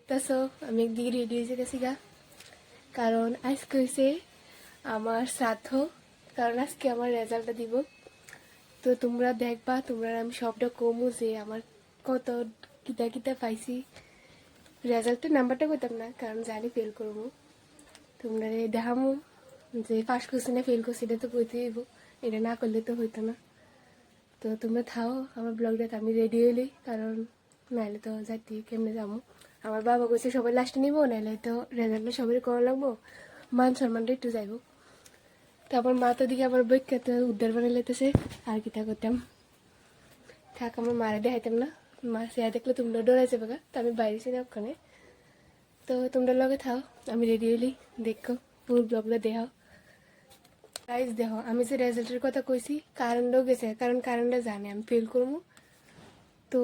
দেখতেছো আমি একদিকে রেডি হয়ে গেছি গা, কারণ আজকে হয়েছে আমার শ্রাদ্ধ। কারণ আজকে আমার রেজাল্টটা দিব। তো তোমরা দেখবা, তোমরা আমি সবটা কমু যে আমার কত কিতা কিতা পাইছি। রেজাল্টের নাম্বারটা কইতাম না, কারণ জানি ফেল করবো। তোমরা দেখামো যে ফার্স্ট কোশ্চেনে ফেল করছি, এটা তো কইতে হইব, এটা না করলে তো হইতো না। তো তোমরা থাও আমার ব্লগটাতে, আমি রেডি হইলি, কারণ নাইলে তো যাইতে কেমনে যাবো। আমার বাবা কইছে সবাই লাস্টে নিবো, নাইলে তো রেজাল্টটা সবাই করা লাগবো, মান সম্মানটা একটু যাইব। তারপর মা তো দিকে আবার বৈখ্যাত উদ্ধার বানিয়ে লেতেছে, আর কিতা করতাম। থাক, আমার মারা দেখাইতাম না, মা সে দেখলে তোমরা ডরাইছে বাগা, তো আমি বাইরে ছিলাম ওখানে। তো তোমরা লগে থাও, আমি রেডি হইলি, দেখো পুরো ব্লগটা দেখাও। গাইজ দেখো, আমি যে রেজাল্টের কথা কইছি কারেন্টও গেছে, কারণ কারেন্টটা জানে আমি ফেল করবো। তো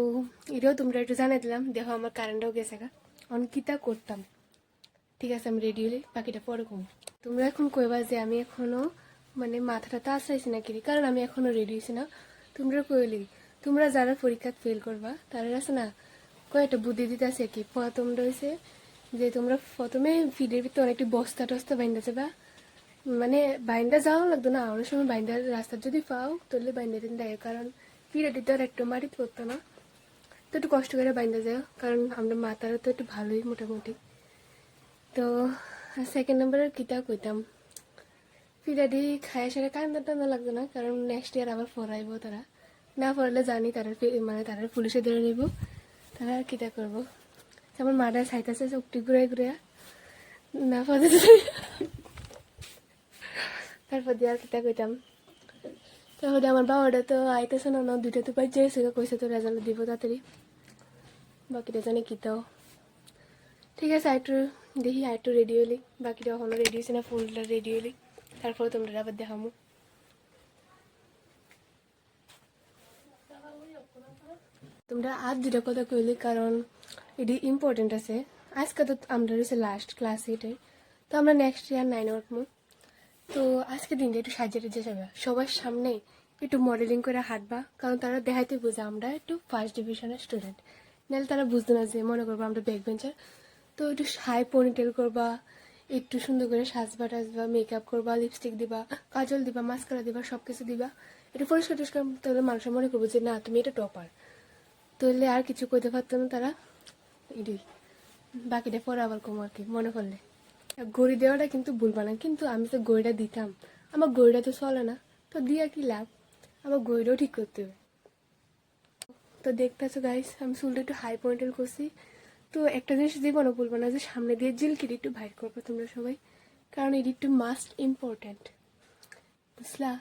এটাও তোমরা একটু জানাই দিলাম, দেখো আমার কারেন্টও গেছে গা, অনকিতা করতাম। ঠিক আছে, আমি রেডি হইলি, বাকিটা পরে কম। তোমরা এখন কইবা যে আমি এখনো মানে মাথাটা তো আশ্রাইছি না কিরি, কারণ আমি এখনো রেডি হয়েছি না। তোমরা কইলি তোমরা যারা পরীক্ষা ফেল করবা তারা আছে না, কয়েকটা বুদ্ধি দিতে আছে কি। তোমরা হয়েছে যে তোমরা প্রথমে ফিডের ভিতরে অনেকটি বস্তা টস্তা বাইন্দা যাবা, মানে বাইন্দা যাওয়া লাগতো না, অনেক সময় বাইন্দার রাস্তা যদি পাও তাহলে বাইন্দা দিন দেয়, কারণ ফিডেটি তো আর একটু মাটিতে পড়তো না। তো একটু কষ্ট করে বাইন্দা যাও, কারণ আমরা মাতারা তো একটু ভালোই মোটামুটি। তো সেকেন্ড নাম্বারের কিতা কইতাম, ফিরাডি খায় সেটা কান্দা টান্দা লাগতো না, কারণ নেক্সট ইয়ার আবার পড়াইব তারা, না পড়ালে জানি তারা মানে তারা পুলিশে ধরে নিব, তারা আর কিতা করবো। আমার মাটা চাইতেছে চুক্তি ঘুরাই ঘুরাইয়া না পড়ে, তারপর দিয়ে আর কিতা কইতাম। তারপরে আমার বাবাটা তো আইতেছে না, দুইটা তো পাই যাইছে, কইছে তো রেজাল্ট দিব তাড়াতাড়ি, বাকিটা জানি কিতাও। ঠিক আছে, আইটু দেখি আইটু রেডি হইলি, বাকিটা এখনো রেডি হয়েছে না, ফুলটা রেডি হইলি, তারপরে তোমরা আবার দেখামো। তোমরা আর দুটা কথা কইলি, কারণ এটি ইম্পর্টেন্ট আছে। আজকে তো আমরা রয়েছে লাস্ট ক্লাস 8-এ, তো আমরা নেক্সট ইয়ার 9-এ উঠবো। তো আজকে দিনটা একটু সাজিয়ে রেজে যাবে, সবার সামনে একটু মডেলিং করে হাঁটবা, কারণ তারা দেখাইতে বুঝে আমরা একটু ফার্স্ট ডিভিশনের স্টুডেন্ট, নাহলে তারা বুঝতে না যে মনে করবো আমরা ব্যাক বেঞ্চার। তো একটু হাই পনিটেল করবা, একটু সুন্দর করে সাজবা টাজবা, মেকআপ করবা, লিপস্টিক দিবা, কাজল দিবা, মাস্কারা দিবা, সব কিছু দিবা, একটু পরিষ্কার টরিষ্কার, তাহলে মানুষের মনে করবো যে না তুমি এটা টপার। তাহলে আর কিছু কইতে পারতো না তারা, এটাই। বাকিটা পরে আবার কম আর কি মনে করলে। গড়ি দেওয়াটা কিন্তু ভুলবা না, কিন্তু আমি তো গড়িটা দিতাম, আমার গড়িটা তো চলে না, তো দিয়া কি লাভ, আমার গড়িটাও ঠিক করতে হবে। তো দেখতেছো গাইস, আমি চুলটা একটু হাই পয়েন্টেল করছি। তো একটা জিনিস দিব না, বলবো না যে সামনে দিয়ে জিলকিটি একটু বাইর করবো তোমরা সবাই, কারণ এটি একটু মাস্ট ইম্পর্টেন্ট, বুঝলা।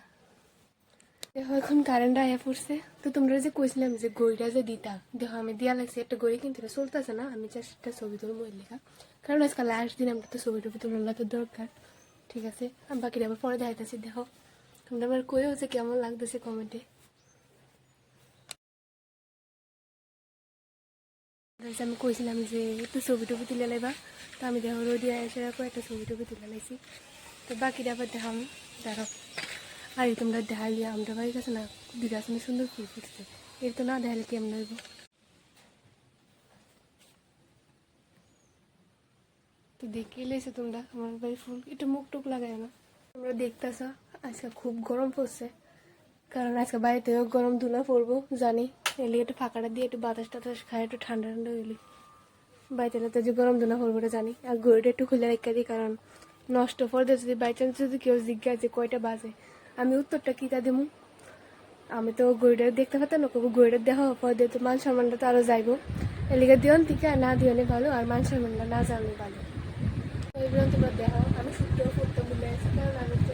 দেখো এখন কারেন্ট আয়া পড়ছে, তো তোমরা যে কইছিলাম যে গড়িটা যে দিতা, দেখো আমি দিয়া লাগছে একটা গড়ি, কিন্তু চলতেছে না, আমি জাস্ট একটা ছবি তুলে মই লেখা, কারণ আজকাল লাস্ট দিন আমরা তো ছবি টবি তোলা তো দরকার। ঠিক আছে, আমি বাকিটা আবার পরে দেখাইতেছি। দেখো তোমরা আবার কইও যে কেমন লাগতেছে কমেন্টে। আমি কইছিলাম যে একটু ছবি টবি তুলে লাইবা, তো আমি দেখো রোদি এসে একটা ছবি টবি তুলে লাইছি। তো বাকিটা আবার দেখাম, দেখো। আর এই তোমরা দেখাইলে আমরা বাড়ির কাছে না দুইটা আসলে সুন্দর ফুল ফুটছে, এর তো না দেখালে কেমন হইব। তো দেখে লেছে তোমরা আমার বাড়ির ফুল, একটু মুখ টুক লাগাই না। তোমরা দেখতেছ আজকে খুব গরম পড়ছে, কারণ আজকে বাড়িতেও গরম ধুলা পড়বো জানি, এলি একটু ফাঁকাটা দিয়ে একটু বাতাস টাতাস খাই, একটু ঠান্ডা ঠান্ডা হইলি বাড়িতে তো যে গরম ধুলা পড়বো জানি। আর ঘড়িটা একটু খুলে রেখে দিই, কারণ নষ্ট পড়ে যদি বাই চান্স যদি কেউ জিজ্ঞাসা যে কয়টা বাজে, আমি উত্তরটা কী তা দেবো। আমি তো গড়িটা দেখতে পাতাম না, কবো গড়িটা দেখা পর দিয়ে তো মান সম্মানটা তো আরও যাইবো, এলিগে দিওন থেকে না দিওনে ভালো, আর মান সম্মানটা না জানলে ভালো। এইগুলো তোমরা দেখো, আমি শুটতেও ফুটতে ভুলে আছি, কারণ আমি তো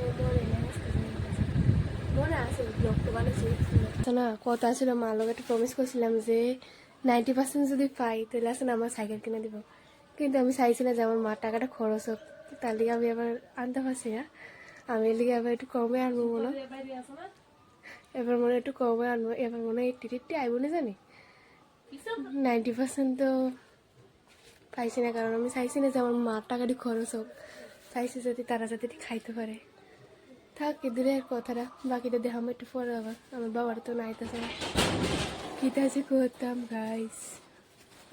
মনে আছে ব্লগটা বানিয়েছি না, কথা ছিল মার লোক একটা প্রমিস করছিলাম যে 90% যদি পাই তাহলে আছে না আমার সাইকেল কিনে দিব, কিন্তু আমি চাইছি না যে আমার মার টাকাটা খরচ হোক, তার লিগে আমি আবার আনতে পারছি না। আমি এর লিগে আবার একটু কমে আনবো মনে, এবার মনে একটু কমে আনবো, এবার মনে হয় 80 আইব না জানি, 90% তো পাইছি না, কারণ আমি চাইছি না যে আমার মার টাকাটি খরচ হোক, চাইছি যদি তারা যাতে খাইতে পারে। থাক দূরের কথাটা, বাকিটা দেখাম একটু পরে, আবার আমার বাবার তো নাইতেছে না, কিতা যে করতাম গাইস,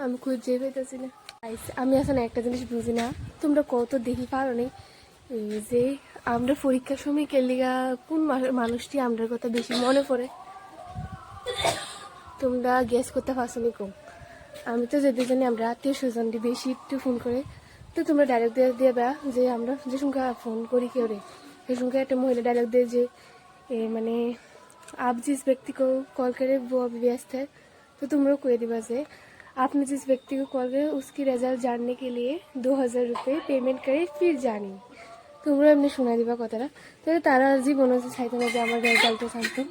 আমি খুঁজে পেতেছি না। আমি আসলে একটা জিনিস বুঝি না, তোমরা কত দেখি পারো নি এই যে আমরা পরীক্ষার সময় কেলিগা কোন মানুষটি আমরা কথা বেশি মনে পড়ে, তোমরা গেস করতে পারছো নি কম। আমি তো যদি জানি আমরা আত্মীয় স্বজনটি বেশি একটু ফোন করে, তো তোমরা ডাইরেক্ট দিয়ে দেবা যে আমরা যে সংখ্যা ফোন করি কেউ রে সেই সংখ্যা একটা মহিলা डायलॉग दे जे मैंने आप जिस व्यक्ति को कॉल करें वो अभी व्यस्त है, तो तुम लोग को दिवा से आपने जिस व्यक्ति को कॉल करे उसकी रिजल्ट जानने के लिए 2000 रुपये पेमेंट करे फिर जानिए। তোমরা এমনি শোনা দিবা কথাটা, তাহলে তারা জীবন হচ্ছে চাইতো না যে আমার রেজাল্টটা জানতো।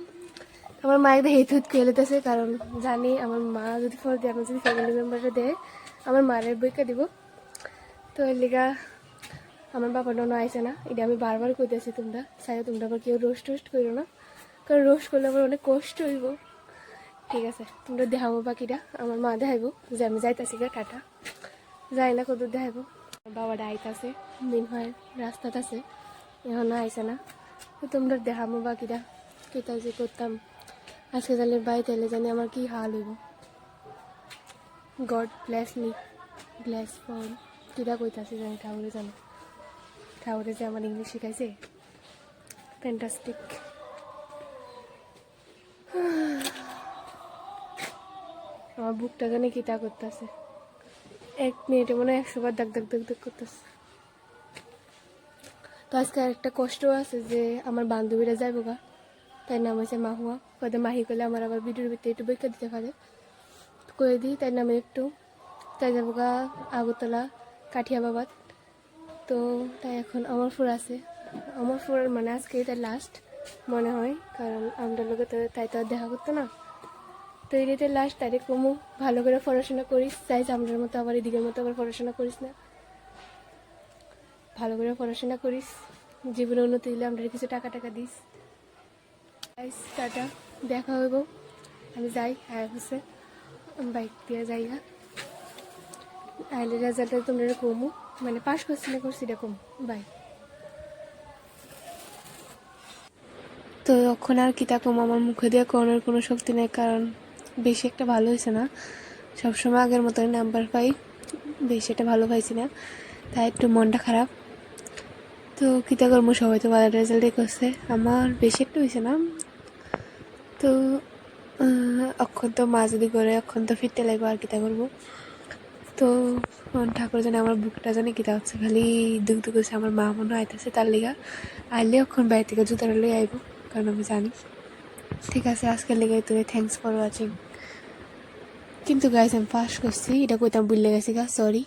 আমার মা একদম হেত হুত খেলেতেছে, কারণ জানি আমার মা যদি ফল দেয়, আমার যদি ফ্যামিলি মেম্বাররা দেয় আমার মায়ের বইকা দিব। তো এর লিগা আমার বাবা ননো আইসে না, এটা আমি বারবার কইতেছি, তোমরা চাই তোমরা আবার কেউ রোস্ট টোস্ট করো না, কারণ রোস্ট করলে আমার অনেক কষ্ট হইব। ঠিক আছে, তোমরা দেখাবো বাকিটা, আমার মা দেখাইব যে আমি যাইতাছি গা টাটা, যাই না কত দেখাইব। বাবাটা আইতাছে, দিন হয় রাস্তাতে আছে, এখনো আইসে না। তো তোমরা দেখাবো বাকিটা কেতা যে করতাম আজকে, জানলে বাই তাইলে জানি আমার কি হাল হইব। God bless me, bless for কিরা কইতাছে জানি, ঠাকুরে জানো, ঠাকুরে যে আমার ইংলিশ শিখাইছে ফ্যান্টাস্টিক। আমার বুকটা জানি কিতা করতেছে, 1 মিনিটে মনে হয় 100 বার দাগ দাগ দাগ দাগ করতেছে। তো আজকে একটা কষ্ট আছে যে আমার বান্ধবীরা যাইব গা, তাই নাম হয়েছে মাহুয়া, কদে মাহি করলে আমার আবার ভিডিওর ভিতরে একটু বইকা দিতে পারে, করে দিই তাই নামে একটু, তাই যাবো গা আগরতলা কাঠিয়াবাদ। তো তাই এখন অমরপুর আছে, অমরপুর মানে আজকে তাই লাস্ট মনে হয়, কারণ আমরা লোকে তো তাই তো আর দেখা করতো না। তো এটাতে লাস্ট তাই কমু, ভালো করে পড়াশোনা করিস, চাইছে আমরার মতো আবার এদিকের মতো আবার পড়াশোনা করিস না, ভালো করে পড়াশোনা করিস, জীবনে উন্নতি দিলে আমরা কিছু টাকা টাকা দিস। টাটা, দেখা হইব, আমি যাই হ্যাঁ হচ্ছে বাইক দিয়ে যাই গা, আইলে রেজাল্টটা তোমরা কমু, মানে পাস করছি না করছি এরকম বাই। তো এখন আর কিতা কম, আমার মুখে দিয়ে করার কোনো শক্তি নেই, কারণ বেশি একটা ভালো হয়েছে না, সবসময় আগের মতোই নাম্বার পাই, বেশি একটা ভালো পাইছি না, তাই একটু মনটা খারাপ। তো কিতা করবো, সবাই তো ভালো রেজাল্টই করছে, আমার বেশি একটা হয়েছে না। তো অক্ষণ তো মা যদি করে অক্ষণ তো ফিরতে লাগবো, আর কিতা করবো। তো ঠাকুর জানে আমার বুকটা জানে কিতা হচ্ছে, খালি দুঃখ দুঃখ হচ্ছে, আমার মা মনে আইতেছে তার লিগা, আইলে অক্ষণ বাইরে থেকে জুতাটা লই আইব, কারণ আমি জানি। ঠিক আছে, আজকের লেগে তো থ্যাংকস ফর ওয়াচিং। কিন্তু গাইস আমি পাস করছি, এটা কইতাম ভুলে গেছি গা, সরি।